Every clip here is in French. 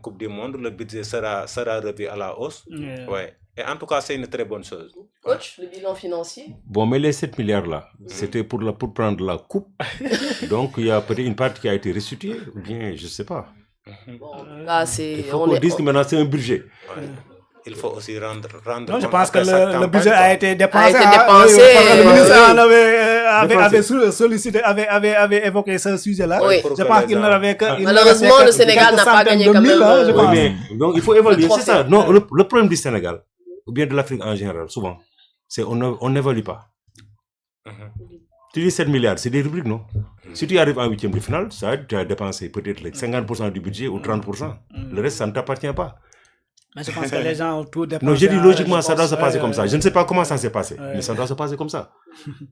Coupe du Monde, le budget sera revu à la hausse. Ouais. Et en tout cas, c'est une très bonne chose. Coach, le bilan financier? Bon, mais les 7 milliards là, c'était pour prendre la coupe. Donc, il y a peut-être une partie qui a été restituée, ou bien, je ne sais pas. Bon, là, il faut qu'on dise que maintenant, c'est un budget. Ouais. Il faut aussi rendre non, je pense que le budget a été dépensé. Le ministre avait sollicité, avait évoqué ce sujet-là. Oui. Je pense qu'il n'avait que... Malheureusement, le Sénégal n'a pas gagné quand même. Oui, donc, il faut évaluer, c'est ça. Non, le problème du Sénégal, ou bien de l'Afrique en général, souvent, c'est on n'évalue pas. Tu dis 7 milliards, c'est des rubriques, non? Si tu arrives en huitième de finale, ça, tu as dépensé peut-être 50% du budget ou 30%. Le reste, ça ne t'appartient pas. Mais je pense que les gens ont tout dépensé. Non, je dis logiquement, ça doit se passer comme ça. Je ne sais pas comment ça s'est passé, mais ça doit se passer comme ça.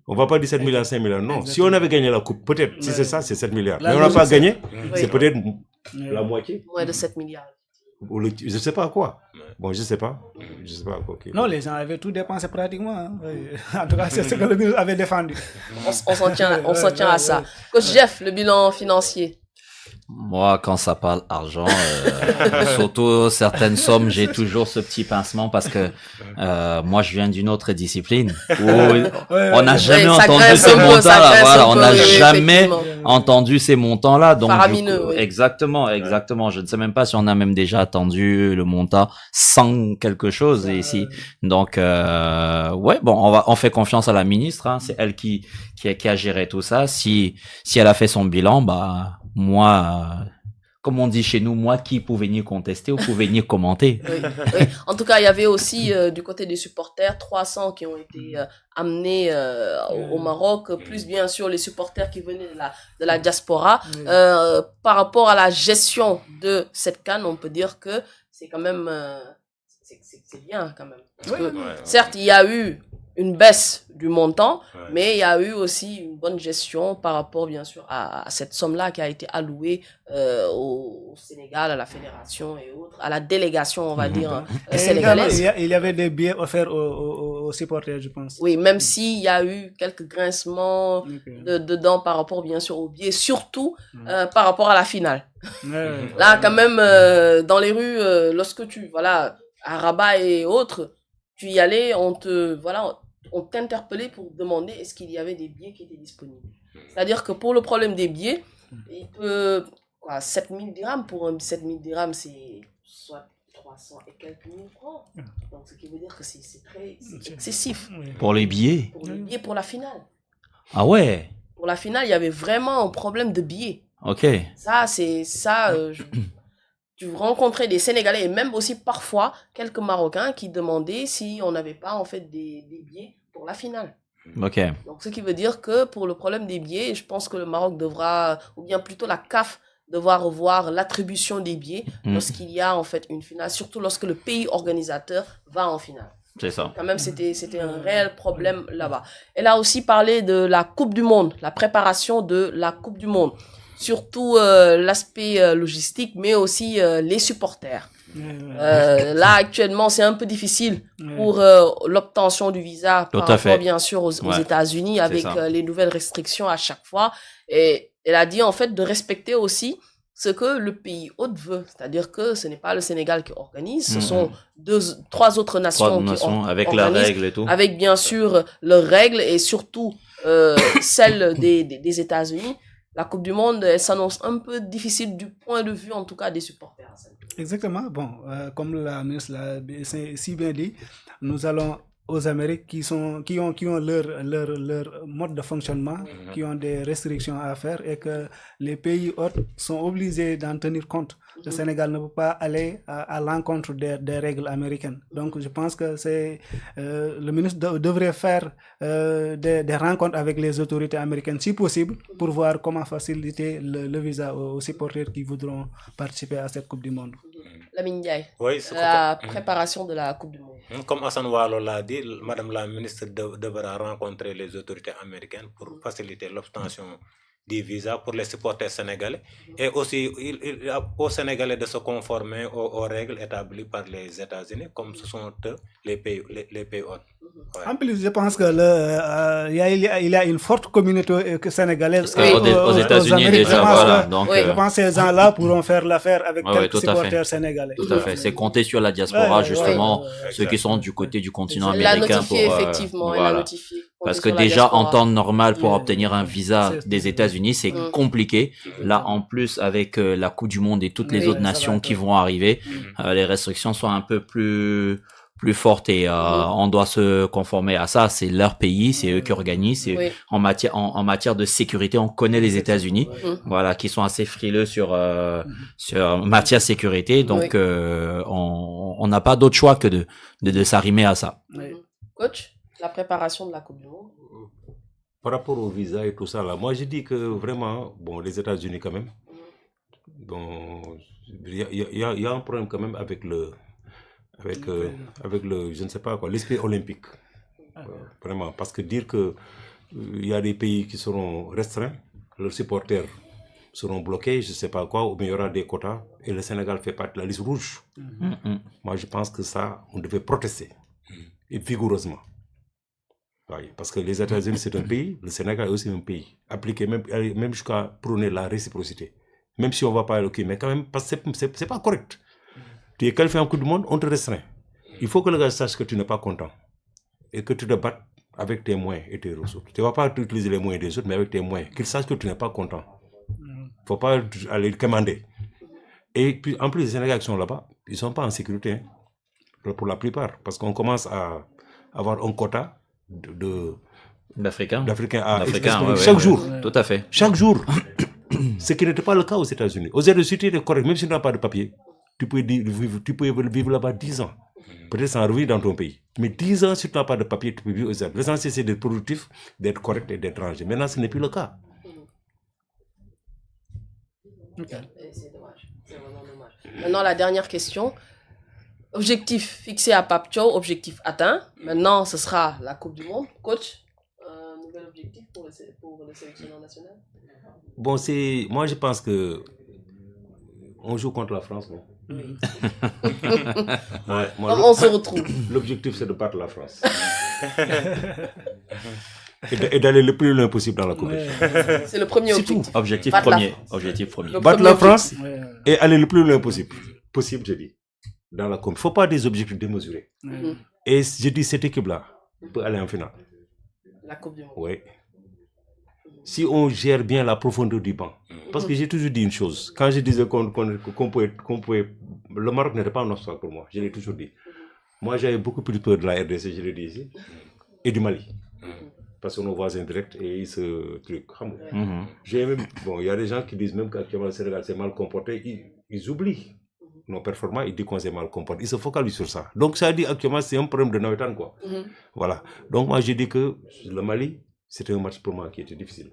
On ne va pas dire 7 milliards, 5 milliards. Non, si on avait gagné la coupe, peut-être, si c'est ça, c'est 7 milliards. Mais on n'a pas gagné, c'est peut-être la moitié. Moins de 7 milliards. Je ne sais pas quoi. Bon, je ne sais pas. Je sais pas quoi. Non, les gens avaient tout dépensé pratiquement. En tout cas, c'est ce que le ministre avait défendu. On s'en tient à ça. Coach Jeff, le bilan financier? Moi, quand ça parle argent, surtout certaines sommes, j'ai toujours ce petit pincement parce que moi, je viens d'une autre discipline où on n'a jamais entendu ces montants-là. Voilà, on n'a jamais entendu ces montants-là. Donc, exactement. Je ne sais même pas si on a même déjà attendu le montant sans quelque chose ici. Donc, ouais, bon, on fait confiance à la ministre. Hein, c'est elle qui a géré tout ça. Si elle a fait son bilan, bah moi, comme on dit chez nous, moi qui peut venir contester ou peut venir commenter. Oui. En tout cas, il y avait aussi du côté des supporters 300 qui ont été amenés au Maroc, plus bien sûr les supporters qui venaient de la diaspora. Par rapport à la gestion de cette CAN, on peut dire que c'est quand même c'est bien quand même. Parce que, certes, il y a eu une baisse du montant, mais il y a eu aussi une bonne gestion par rapport, bien sûr, à cette somme-là qui a été allouée au Sénégal, à la fédération et autres, à la délégation, on va dire, sénégalaise. Il y avait des billets offerts aux supporters, je pense. Oui, même s'il y a eu quelques grincements dedans par rapport, bien sûr, aux billets, surtout par rapport à la finale. Là, quand même, dans les rues, lorsque à Rabat et autres, tu y allais, on t'interpellait pour demander est-ce qu'il y avait des billets qui étaient disponibles. C'est-à-dire que pour le problème des billets, il peut, 7000 dirhams, pour 7000 dirhams, c'est soit 300 et quelques mille francs. Donc, ce qui veut dire que c'est très excessif. Pour les billets? Pour les billets pour la finale. Ah ouais? Pour la finale, il y avait vraiment un problème de billets. Ok. Tu rencontrais des Sénégalais et même aussi parfois quelques Marocains qui demandaient si on n'avait pas en fait des billets pour la finale. Ok. Donc ce qui veut dire que pour le problème des billets, je pense que le Maroc devra, ou bien plutôt la CAF devra revoir l'attribution des billets lorsqu'il y a en fait une finale, surtout lorsque le pays organisateur va en finale. C'est ça. Quand même, c'était un réel problème là-bas. Elle a aussi parlé de la Coupe du Monde, la préparation de la Coupe du Monde. Surtout l'aspect logistique, mais aussi les supporters. Là, actuellement, c'est un peu difficile pour l'obtention du visa par rapport, bien sûr, aux États-Unis, avec les nouvelles restrictions à chaque fois. Et elle a dit, en fait, de respecter aussi ce que le pays hôte veut. C'est-à-dire que ce n'est pas le Sénégal qui organise, ce sont trois autres nations qui organisent. Avec leurs règles et tout. Avec, bien sûr, leurs règles et surtout celles des États-Unis. La Coupe du Monde, elle s'annonce un peu difficile du point de vue, en tout cas, des supporters. Exactement. Bon, comme la ministre l'a si bien dit, nous allons aux Amériques qui ont leur mode de fonctionnement, qui ont des restrictions à faire et que les pays hôtes sont obligés d'en tenir compte. Le Sénégal ne peut pas aller à l'encontre des règles américaines. Donc, je pense que le ministre devrait faire des rencontres avec les autorités américaines, si possible, pour voir comment faciliter le visa aux supporters qui voudront participer à cette Coupe du Monde. Lamine Ndiaye, la préparation de la Coupe du Monde. Comme Hassan Walo l'a dit, Madame la ministre devra rencontrer les autorités américaines pour faciliter l'obtention des visas pour les supporters sénégalais et aussi il aux Sénégalais de se conformer aux règles établies par les États-Unis comme ce sont les pays hôtes. En plus, je pense que il y a une forte communauté sénégalaise aux États-Unis déjà. Voilà. Donc, je pense que ces gens-là pourront faire l'affaire avec quelques supporters sénégalais. Tout à fait. C'est compter sur la diaspora, justement, ceux qui sont du côté du continent américain. Effectivement, elle a notifié. Parce que déjà, en temps normal, pour obtenir un visa des États-Unis, c'est compliqué. Là, en plus, avec la Coupe du Monde et toutes les autres nations qui vont arriver, les restrictions sont un peu plus fortes et on doit se conformer à ça. C'est leur pays, c'est eux qui organisent. En matière de sécurité, on connaît les États-Unis, voilà, qui sont assez frileux sur matière sécurité. Donc, on n'a pas d'autre choix que de s'arrimer à ça. Coach, la préparation de la Coupe du Monde. Par rapport au visa et tout ça, là, moi je dis que vraiment, bon, les États-Unis quand même, bon, il y a un problème quand même avec le, je ne sais pas quoi, l'esprit olympique. Vraiment, parce que dire que il y a des pays qui seront restreints, leurs supporters seront bloqués, je ne sais pas quoi, ou bien il y aura des quotas, et le Sénégal fait partie de la liste rouge. Moi je pense que ça, on devait protester, et vigoureusement. Oui, parce que les États-Unis c'est un pays, le Sénégal est aussi un pays, appliqué même jusqu'à prôner la réciprocité. Même si on ne va pas ok, mais quand même, parce que c'est pas correct. Tu es qualifié en Coupe du Monde, on te restreint. Il faut que le gars sache que tu n'es pas content et que tu te battes avec tes moyens et tes ressources. Tu ne vas pas utiliser les moyens des autres, mais avec tes moyens. Qu'il sache que tu n'es pas content. Il ne faut pas aller le commander. Et puis, en plus, les Sénégalais qui sont là-bas, ils ne sont pas en sécurité, hein, pour la plupart, parce qu'on commence à avoir un quota d'Africains chaque jour. Tout à fait. Chaque jour. Ce qui n'était pas le cas aux États-Unis. Aux États-Unis, tu es correct, même si tu n'as pas de papier, tu peux vivre là-bas 10 ans. Peut-être sans revenir dans ton pays. Mais 10 ans, si tu n'as pas de papier, tu peux vivre aux États-Unis. L'essentiel, c'est d'être productif, d'être correct et d'être rangé. Maintenant, ce n'est plus le cas. C'est dommage. C'est vraiment dommage. Maintenant, la dernière question. Objectif fixé à Papcho, objectif atteint. Maintenant, ce sera la Coupe du Monde. Coach, nouvel objectif pour le sélectionneur national? Bon, moi, je pense que on joue contre la France, non? On se retrouve. L'objectif, c'est de battre la France. et d'aller le plus loin possible dans la Coupe. C'est le premier objectif. Objectif premier. Battre la France et aller le plus loin possible. Possible, je dis. Dans la Coupe. Il ne faut pas des objectifs démesurés. Et je dis, cette équipe-là peut aller en finale. La Coupe du Monde. Oui. Si on gère bien la profondeur du banc. Parce que j'ai toujours dit une chose. Quand je disais qu'on pouvait... Le Maroc n'était pas un obstacle pour moi. Je l'ai toujours dit. Moi, j'avais beaucoup plus peur de la RDC, je l'ai dit ici, et du Mali. Parce qu'on est nos voisins directs et ils se truc. Bon, il y a des gens qui disent même qu'actuellement le Sénégal s'est mal comporté. Ils oublient nos performances, ils disent qu'on s'est mal comporté. Ils se focalisent sur ça. Donc, ça dit actuellement, c'est un problème de Nawetan, quoi. Voilà. Donc, moi, j'ai dit que le Mali, c'était un match pour moi qui était difficile.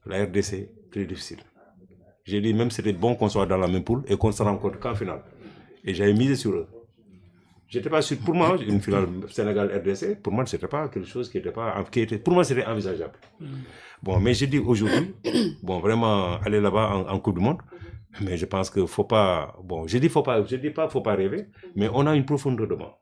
La RDC, très difficile. J'ai dit même c'était bon qu'on soit dans la même poule et qu'on se rencontre qu'en finale. Et j'avais misé sur eux. J'étais pas sûr. Pour moi, une finale Sénégal-RDC, pour moi, c'était pas quelque chose qui était pas... pour moi, c'était envisageable. Bon, mais j'ai dit aujourd'hui, bon, vraiment, aller là-bas en Coupe du Monde, mais je pense qu'il ne faut pas... Bon, je dis pas faut pas rêver, mais on a une profondeur de banc.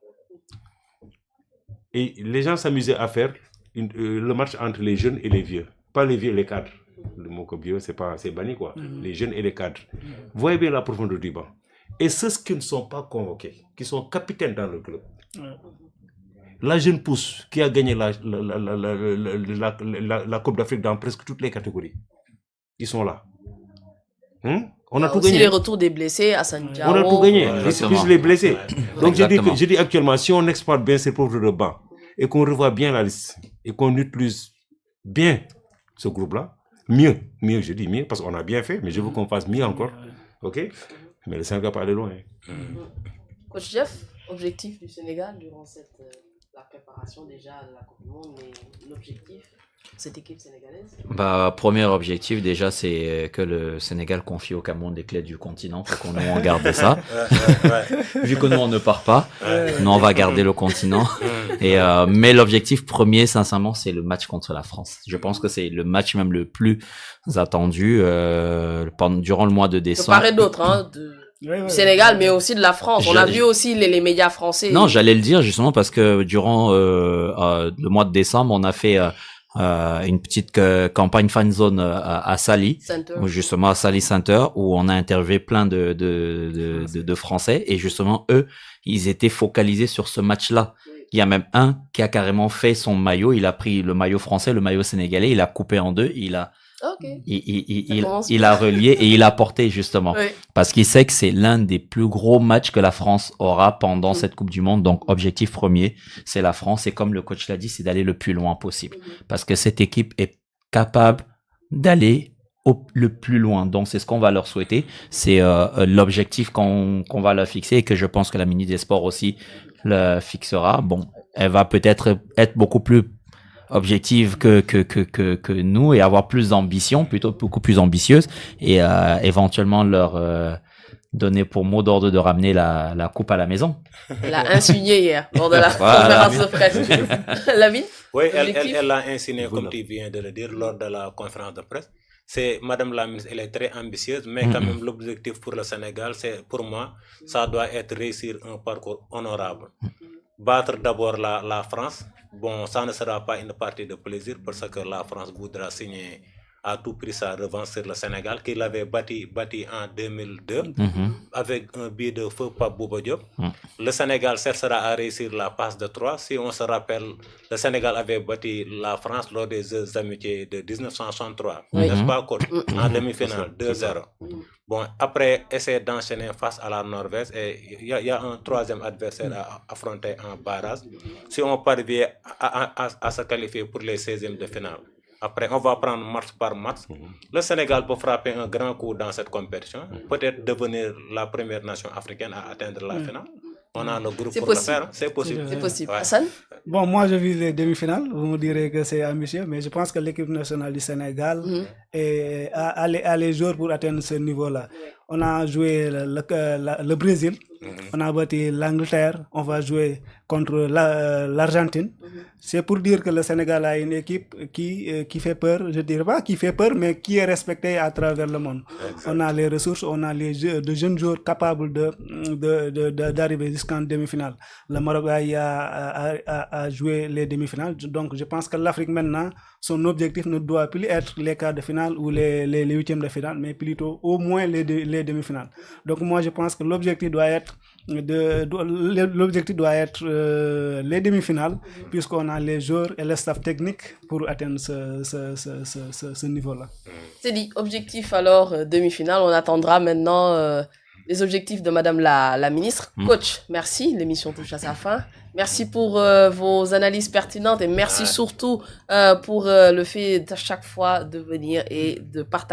Et les gens s'amusaient à faire le match entre les jeunes et les vieux. Pas les vieux, les cadres. Le mot vieux, c'est banni, quoi. Les jeunes et les cadres. Vous voyez bien la profondeur du banc. Et ceux qui ne sont pas convoqués, qui sont capitaines dans le club. La jeune pousse qui a gagné la Coupe d'Afrique dans presque toutes les catégories. Ils sont là. On a tout gagné. Les retours des blessés à Santiago. On a tout gagné. Plus les blessés. Donc je dis actuellement, si on exploite bien ces profondeurs de banc et qu'on revoit bien la liste et qu'on utilise bien ce groupe-là, mieux, je dis mieux, parce qu'on a bien fait, mais je veux qu'on fasse mieux encore. Ok? Mais le Sénégal pas aller loin. Coach Jeff, objectif du Sénégal durant la préparation déjà de la Coupe du Monde, mais l'objectif de cette équipe sénégalaise? Premier objectif déjà, c'est que le Sénégal confie au Cameroun les clés du continent, pour qu'on nous garde ça. Vu que nous on ne part pas, nous on va garder le continent. Mais l'objectif premier, sincèrement, c'est le match contre la France. Je pense que c'est le match même le plus attendu durant le mois de décembre. Je parlais d'autres, du Sénégal, mais aussi de la France. On a vu aussi les médias français. Non, j'allais le dire justement parce que durant le mois de décembre, on a fait une petite campagne fan zone à Sali, où justement à Sali Center, où on a interviewé plein de Français et justement eux, ils étaient focalisés sur ce match-là. Il y a même un qui a carrément fait son maillot. Il a pris le maillot français, le maillot sénégalais, il a coupé en deux, il a relié et il a porté justement parce qu'il sait que c'est l'un des plus gros matchs que la France aura pendant cette Coupe du Monde. Donc objectif premier, c'est la France et comme le coach l'a dit, c'est d'aller le plus loin possible parce que cette équipe est capable d'aller le plus loin. Donc c'est ce qu'on va leur souhaiter, c'est l'objectif qu'on va leur fixer et que je pense que la ministre des Sports aussi le fixera. Bon, elle va peut-être être beaucoup plus objective que nous et avoir plus d'ambition, plutôt beaucoup plus ambitieuse et éventuellement leur donner pour mot d'ordre de ramener la coupe à la maison. Elle a insinué hier lors de la conférence de presse. Lavi? Oui, elle a insinué comme tu viens de le dire lors de la conférence de presse. C'est Madame la ministre, elle est très ambitieuse, mais quand même l'objectif pour le Sénégal, c'est pour moi, ça doit être réussir un parcours honorable. Battre d'abord la France. Bon, ça ne sera pas une partie de plaisir parce que la France voudra signer à tout prix sa revanche sur le Sénégal, qu'il avait bâti en 2002 avec un but de feu par Bouba Diop. Le Sénégal cherchera à réussir la passe de 3. Si on se rappelle, le Sénégal avait battu la France lors des Jeux amitiés de 1963, n'est-ce pas, coach? En demi-finale, 2-0. Bon, après, essayer d'enchaîner face à la Norvège et il y a un troisième adversaire à affronter en barrage. Si on parvient à se qualifier pour les 16e de finale. Après, on va prendre match par match. Le Sénégal peut frapper un grand coup dans cette compétition. Peut-être devenir la première nation africaine à atteindre la finale. On a le groupe pour le faire. C'est possible. C'est possible. Hassan? Bon, moi, je vise les demi-finales. Vous me direz que c'est ambitieux, mais je pense que l'équipe nationale du Sénégal a les joueurs pour atteindre ce niveau-là. On a joué le Brésil, on a battu l'Angleterre, on va jouer contre l'Argentine. C'est pour dire que le Sénégal a une équipe qui fait peur, je dirais pas qui fait peur, mais qui est respectée à travers le monde. On a les ressources, on a de jeunes joueurs capables d'arriver jusqu'en demi-finale. Le Maroc a joué les demi-finales, donc je pense que l'Afrique maintenant, son objectif ne doit plus être les quarts de finale ou les huitièmes de finale, mais plutôt au moins les demi-finales. Donc moi je pense que l'objectif doit être les demi-finales, puisqu'on a les joueurs et le staff technique pour atteindre ce niveau-là. C'est dit, objectif alors demi-finale. On attendra maintenant les objectifs de Madame la ministre. Coach, merci. L'émission touche à sa fin. Merci pour vos analyses pertinentes et merci surtout pour le fait à chaque fois de venir et de partager